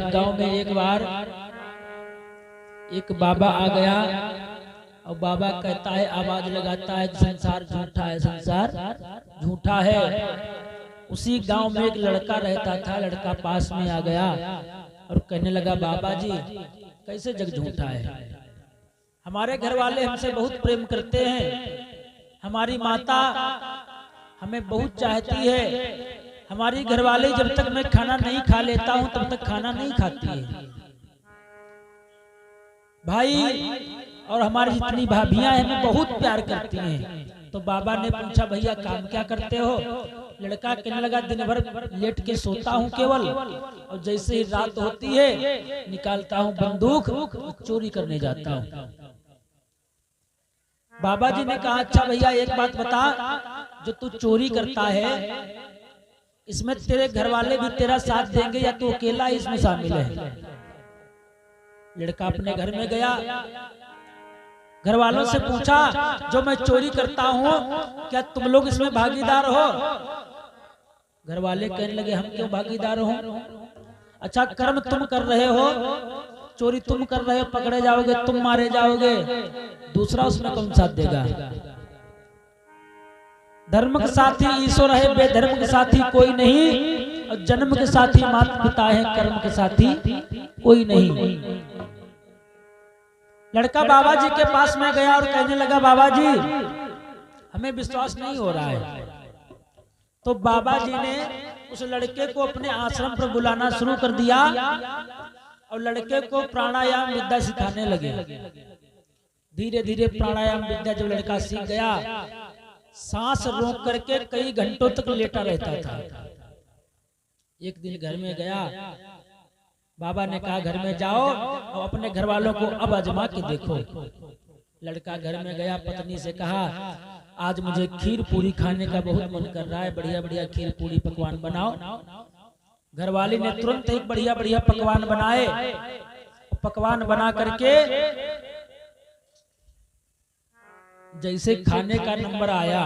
एक गांव में एक बार एक बाबा आ गया और बाबा कहता है, आवाज लगाता है, संसार झूठा है, संसार झूठा है। उसी गांव में एक लड़का रहता था, लड़का पास में आ गया और कहने लगा, बाबा जी कैसे जग झूठा है? हमारे घर वाले हमसे बहुत प्रेम करते हैं, हमारी माता हमें बहुत चाहती है, हमारी घरवाली जब तक मैं खाना नहीं खा लेता हूं तब तक खाना नहीं खाती है। भाई और हमारी जितनी भाभियां हमें बहुत प्यार करती हैं। तो बाबा ने पूछा, भैया काम क्या करते हो? लड़का कहने लगा, दिन भर लेट के सोता हूँ केवल, और जैसे ही रात होती है निकालता हूँ बंदूक, चोरी करने जाता हूँ। बाबा जी ने कहा, अच्छा भैया एक बात बता, जो तू चोरी करता है इसमें तेरे घर वाले भी तेरा साथ देंगे या तू अकेला ही इसमें शामिल है? लड़का अपने घर में गया, घर वालों से पूछा, जो मैं चोरी करता हूँ क्या तुम लोग इसमें भागीदार हो? घर वाले कहने लगे, हम क्यों भागीदार हो? अच्छा कर्म तुम कर रहे हो, चोरी तुम कर रहे हो, पकड़े जाओगे, तुम मारे जाओगे, दूसरा उसमें कौन साथ देगा? धर्म के साथी ईश्वर है, बेधर्म के साथी कोई नहीं, और जन्म के साथी माता पिता है, कर्म के साथी कोई नहीं। लड़का बाबा जी के पास में गया और कहने लगा, बाबा जी हमें विश्वास नहीं हो रहा है। तो बाबा जी ने उस लड़के को अपने आश्रम पर बुलाना शुरू कर दिया और लड़के को प्राणायाम विद्या सिखाने लगे। धीरे धीरे प्राणायाम विद्या जब लड़का सीख गया, सांस रोक करके कई घंटों तक लेटा रहता था। एक दिन घर में गया, बाबा ने कहा घर में जाओ और अपने घर वालों को अब आजमा के देखो। लड़का घर में गया, पत्नी से कहा, आज मुझे खीर पूरी खाने का बहुत मन कर रहा है, बढ़िया बढ़िया खीर पूरी पकवान बनाओ। घरवाली ने तुरंत एक बढ़िया बढ़िया पकवान बनाए। पकवान बना करके जैसे खाने का नंबर आया,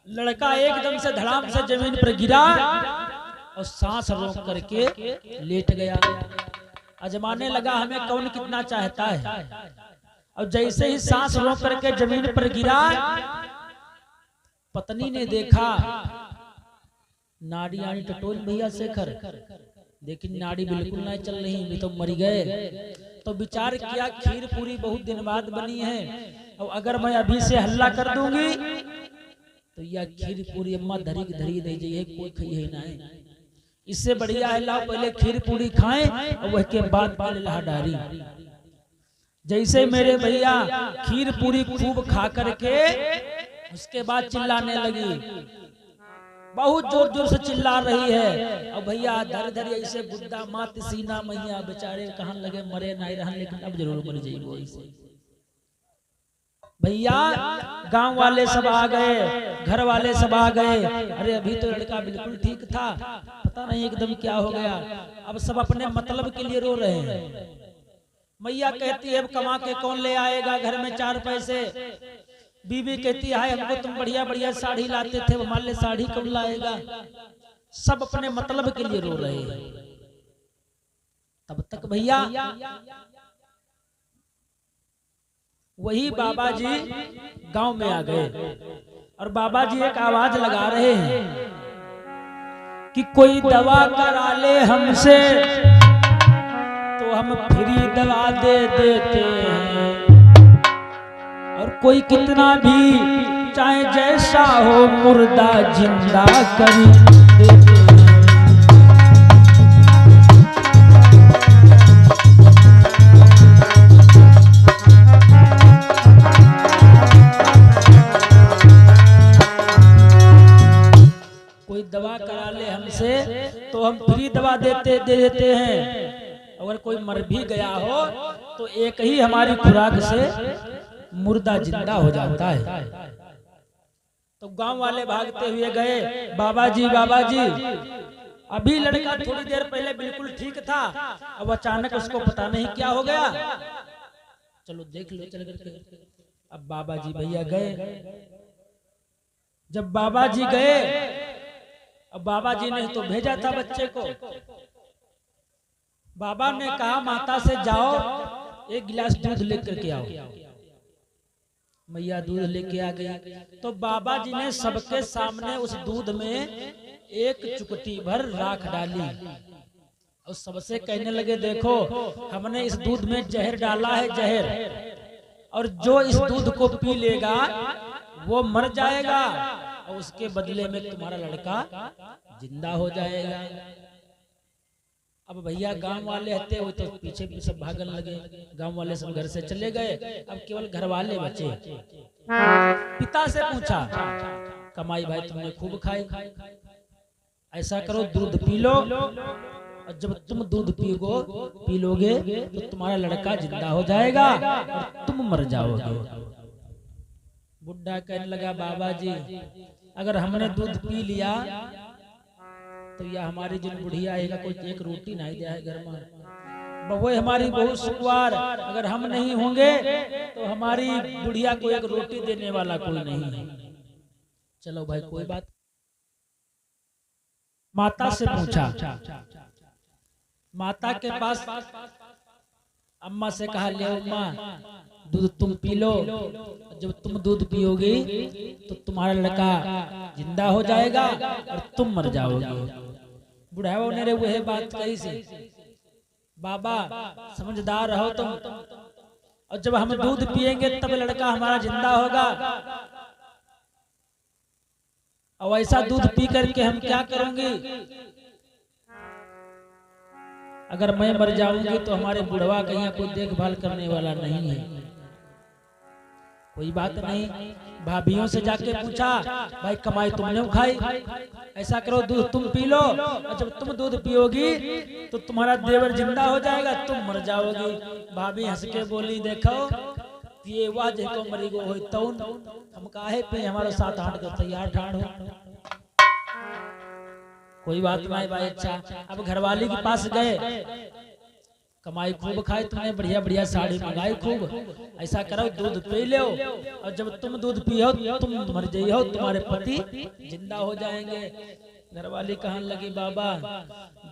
लड़का एकदम से धड़ाम से जमीन पर गिरा और सांस रोक करके लेट गया। अजमाने लगा हमें कौन कितना चाहता है, और जैसे ही सांस रोक करके जमीन पर गिरा, पत्नी ने देखा नाड़ी आड़ी टटोल भैया शेखर, लेकिन नाड़ी बिल्कुल नहीं चल रही, भी तो मर गए। तो विचार किया खीर पूरी बहुत दिन बाद बनी है, और अगर मैं अभी से हल्ला कर दूंगी तो यह खीर पूरी अम्मा धरी धरी दे जाइए, कोई खाइए ना है। इससे बढ़िया है लाओ पहले खीर पूरी खाएं और वह के बाद लहा डारी। जैसे मेरे भैया खीर पूरी खूब खा करके उसके बाद चिल्लाने लगी, बहुत जोर जोर से चिल्ला रही है, और भैया धर धर ऐसे गुद्दा मात सीना मैया बेचारे कहां लगे मरे नहीं रहन, लेकिन अब जरूर मर जाइए ऐसे। भैया गांव वाले सब आ गए, घर वाले सब आ गए, अरे अभी तो लड़का बिल्कुल ठीक था, पता नहीं एकदम क्या हो गया। अब सब अपने मतलब के लिए रो रहे हैं। मैया कहती है अब कमा के कौन ले आएगा घर में 4 पैसे। बीवी कहती है हमको तुम बढ़िया बढ़िया साड़ी लाते थे, हमारे लिए साड़ी कौन लाएगा। सब अपने मतलब के लिए रो रहे हैं। तब तक भैया वही बाबा जी गांव में आ गए, और बाबा जी एक आवाज लगा रहे हैं कि कोई दवा करा ले हमसे तो हम फ्री दवा दे देते हैं, और कोई कितना भी चाहे जैसा हो मुर्दा जिंदा कर देते हैं। कोई दवा करा ले हमसे तो हम फ्री दवा दे देते हैं, अगर कोई मर भी गया हो तो एक ही हमारी खुराक से मुर्दा जिंदा हो जाता है। तो गांव वाले भागते हुए गए, बाबा जी अभी लड़का थोड़ी देर पहले बिल्कुल ठीक था, अब अचानक उसको पता नहीं क्या हो गया, चलो देख लो चल करके। अब बाबा जी भैया गए। जब बाबा जी गए, अब बाबा जी ने तो भेजा था बच्चे को, बाबा ने कहा माता से जाओ एक गिलास दूध लेकर के आओ। मैया दूध लेके आ गई तो बाबा जी ने सबके सामने उस दूध में एक चुटकी भर राख डाली और सबसे कहने लगे देखो हमने इस दूध में जहर डाला है, जहर, और जो इस दूध को पी लेगा वो मर जाएगा और उसके बदले में तुम्हारा लड़का जिंदा हो जाएगा। अब भैया गांव वाले हते वो तो पीछे पीछे सब भागने लगे, गांव वाले सब घर से चले गए, अब केवल घर वाले बचे। पिता से पूछा कमाई भाई तुमने खूब खाई, ऐसा करो दूध पी लो और जब तुम दूध पी लोगे तो तुम्हारा लड़का जिंदा हो जाएगा और तुम मर जाओगे। बुढ़ा कहने लगा बाबा जी अगर हमने दूध पी लिया तो यह हमारी जिन बुढ़िया आएगा कोई एक रोटी नहीं दिया है घर में, बहुए हमारी बहुत सुखवार, अगर हम नहीं होंगे तो हमारी बुढ़िया को एक रोटी देने वाला कोई नहीं है। चलो भाई कोई बात। माता से पूछा, माता के पास अम्मा से कहा ले अम्मा दूध तुम पी लो, जब तुम दूध पियोगी तो तुम्हारा लड़का जिंदा हो जाएगा और तुम मर जाओगे। बुढ़ाओ ने वह बात कही से बाबा समझदार रहो तुम, और जब हम दूध पिएंगे तब लड़का हमारा जिंदा होगा, और ऐसा दूध पी करके हम क्या करेंगे? अगर मैं मर जाऊंगी तो हमारे बुढ़वा का यहाँ कोई देखभाल करने वाला नहीं है। कोई बात नहीं, भाभियों से जाके पूछा भाई कमाई तुमने उठाई, ऐसा करो दूध तुम पी लो और जब तुम दूध पियोगी तो तुम्हारा देवर जिंदा हो जाएगा, तुम मर जाओगी। भाभी हंस के बोली देखो ये वाह को मरी गो हो तौन हम काहे पे हमारे साथ हाथ को तैयार ठाड़ हो। कोई बात नहीं भाई। अच्छा अब घरवाली के पास गए, कमाई खूब खाई तुमने, बढ़िया बढ़िया साड़ी मंगाई खूब, ऐसा करो दूध पी लो और जब तुम दूध पियो तुम मर जाइयो, तुम्हारे पति जिंदा हो जाएंगे। घरवाली कहने लगी बाबा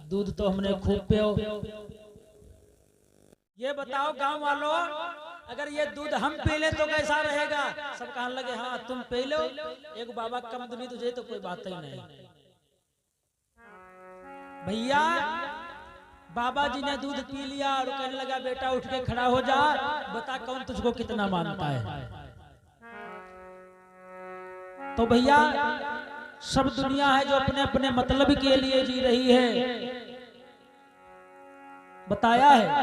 दूध तो हमने खूब पियो, ये बताओ गांव वालों अगर ये दूध हम पी ले तो कैसा रहेगा? सब कहने लगे हाँ तुम पी लो, एक बाबा कम दूनी तुझे तो कोई बात ही नहीं। भैया बाबा जी ने दूध पी लिया और कहने लगा बेटा उठ के खड़ा हो जा, बता कौन तुझको कितना मानता है। तो भैया सब दुनिया है जो अपने अपने मतलब के लिए जी रही है, बताया है।